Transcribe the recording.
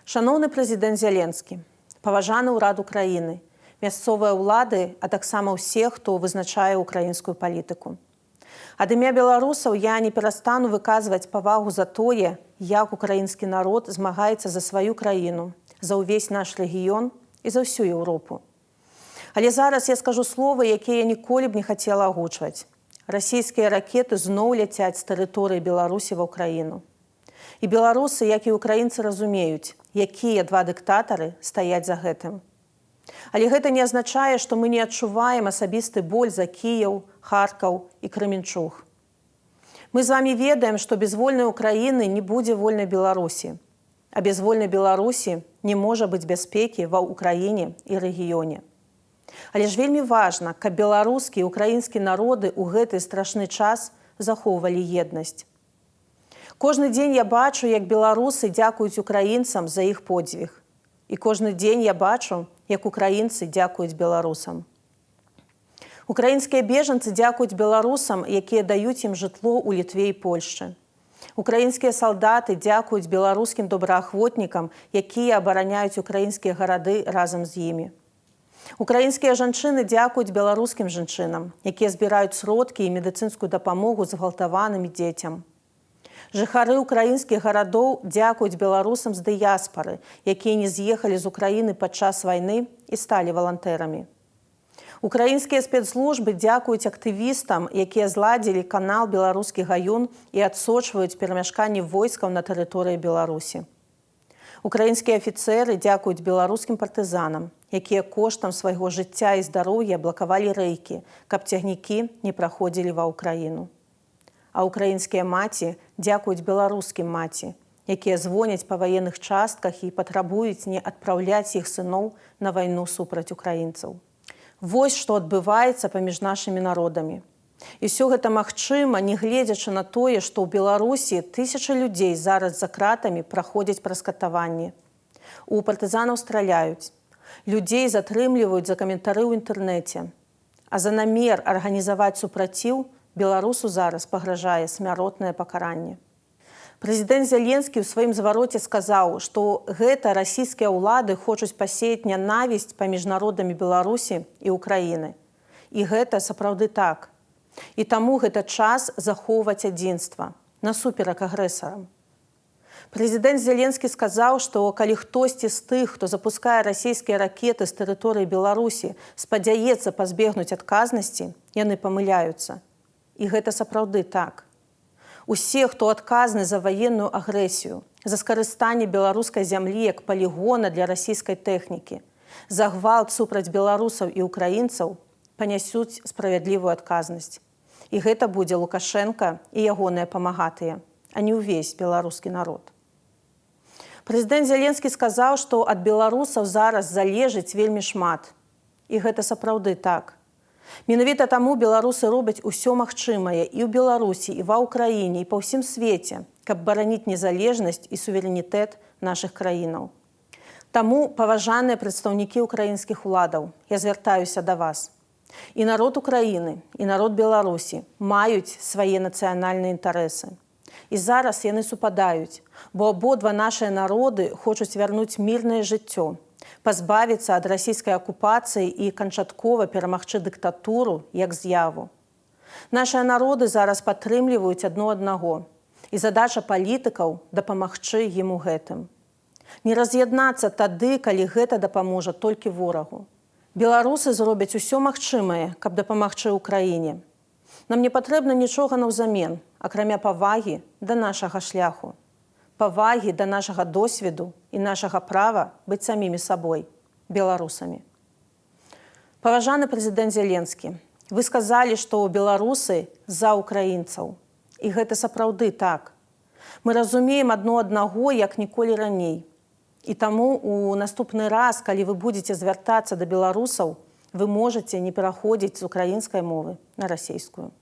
Шановны прэзідэнт Зеленскі, паважаны ўрад Украіны, мясцовыя ўлады, а таксама ўсе, хто вызначае украінскую палітыку. Ад імя беларусаў я не перастану выказваць павагу за тое, як украінскі народ змагаецца за сваю краіну, за ўвесь наш рэгіён і за ўсю Еўропу. Але зараз я скажу словы, якія я ніколі б не хацела агучваць. Расійскія ракеты зноў ляцяць з тэрыторыі Беларусі ва ўкраіну. І беларусы, як і украінцы, разумеюць, якія два дыктатары стаяць за гэтым. Але гэта не азначае, што мы не адчуваем асабісты боль за Кіеў, Харкаў і Крэменчуг. Мы з вамі ведаем, што без вольнай Украіны не будзе вольнай Беларусі, а без вольнай Беларусі не можа быць бяспекі ва ўкраіне і рэгіёне. Але ж вельмі важна, каб беларускі і украінскі народы ў гэты страшны час захоўвалі еднасць. Кожны дзень я бачу, як беларусы дзякуюць украінцам за іх подзвіг. І кожны дзень я бачу, як украінцы дзякуюць беларусам. Украінскія бежанцы дзякуюць беларусам, якія даюць ім жытло ў Літве і Польшчы. Украінскія салдаты дзякуюць беларускім добраахвотнікам, якія абараняюць украінскія гарады разам з імі. Украінскія жанчыны дзякуюць беларускім жанчынам, якія збіраюць сродкі і медыцынскую дапамогу згвалтаваным дзецям. Жыхары украінскіх гарадоў дзякуюць беларусам з дыяспары, якія не з'ехалі з Украіны падчас вайны і сталі валантэрамі. Украінскія спецслужбы дзякуюць актывістам, якія зладзілі канал «Беларускі гаюн» і адсочваюць перамяшканне войскаў на тэрыторыі Беларусі. Украінскія афіцэры дзякуюць беларускім партызанам, якія коштам свайго жыцця і здароўя блакавалі рэйкі, каб цягнікі не праходзілі ва ўкраіну. А украінскія маці дзякуюць беларускім маці, якія звоняць па ваенных частках і патрабуюць не адпраўляць іх сыноў на вайну супраць украінцаў. Вось што адбываецца паміж нашымі народамі. І ўсё гэта магчыма, не гледзячы на тое, што ў Беларусі тысячы людзей зараз за кратамі праходзяць праз катаванні. У партызанаў страляюць. Людзей затрымліваюць за каментары ў інтэрнэце. А за намер арганізаваць супраціў беларусу зараз пагражае смяротнае пакаранне. Прэзідэнт Зеленскі ў сваім звароце сказаў, што гэта расійскія ўлады хочуць пасеяць нянавісць паміж народамі Беларусі і Украіны. І гэта сапраўды так. І таму гэта час захоўваць адзінства насуперак агрэсарам. Прэзідэнт Зеленскі сказаў, што калі хтосьці з тых, хто запускае расійскія ракеты з тэрыторыі Беларусі, спадзяецца пазбегнуць адказнасці, яны памыляюцца. І гэта сапраўды так. Усе, хто адказны за ваенную агрэсію, за скарыстанне беларускай зямлі як палігона для расійскай тэхнікі, за гвалт супраць беларусаў і украінцаў, панясуць справядлівую адказнасць. І гэта будзе Лукашенка і ягоныя памагатыя, а не ўвесь беларускі народ. Прэзідэнт Зеленскі сказаў, што ад беларусаў зараз залежыць вельмі шмат. І гэта сапраўды так. Менавіта таму беларусы робяць усё магчымае і ў Беларусі, і ва ўкраіне, і па ўсім свеце, каб бараніць незалежнасць і суверэнітэт нашых краінаў. Таму, паважаныя прадстаўнікі украінскіх уладаў, я звяртаюся да вас. І народ Украіны, і народ Беларусі маюць свае нацыянальныя інтарэсы. І зараз яны супадаюць, бо абодва нашыя народы хочуць вярнуць мірнае жыццё, пазбавіцца ад расійскай акупацыі і канчаткова перамагчы дыктатуру як з'яву. Нашыя народы зараз падтрымліваюць адно аднаго, і задача палітыкаў дапамагчы ім у гэтым. Не раз'яднацца тады, калі гэта дапаможа толькі ворагу. Беларусы зробяць усё магчымае, каб дапамагчы ўкраіне. Нам не патрэбна нічога наўзамен, акрамя павагі да нашага шляху. Павагі да нашага досведу і нашага права быць самімі сабой, беларусамі. Паважаны прэзідэнт Зеленскі, вы сказалі, што беларусы за украінцаў. І гэта сапраўды так. Мы разумеем адно аднаго, як ніколі раней. І таму у наступны раз, калі вы будзеце звяртацца да беларусаў, вы можаце не пераходзіць з украінскай мовы на расейскую.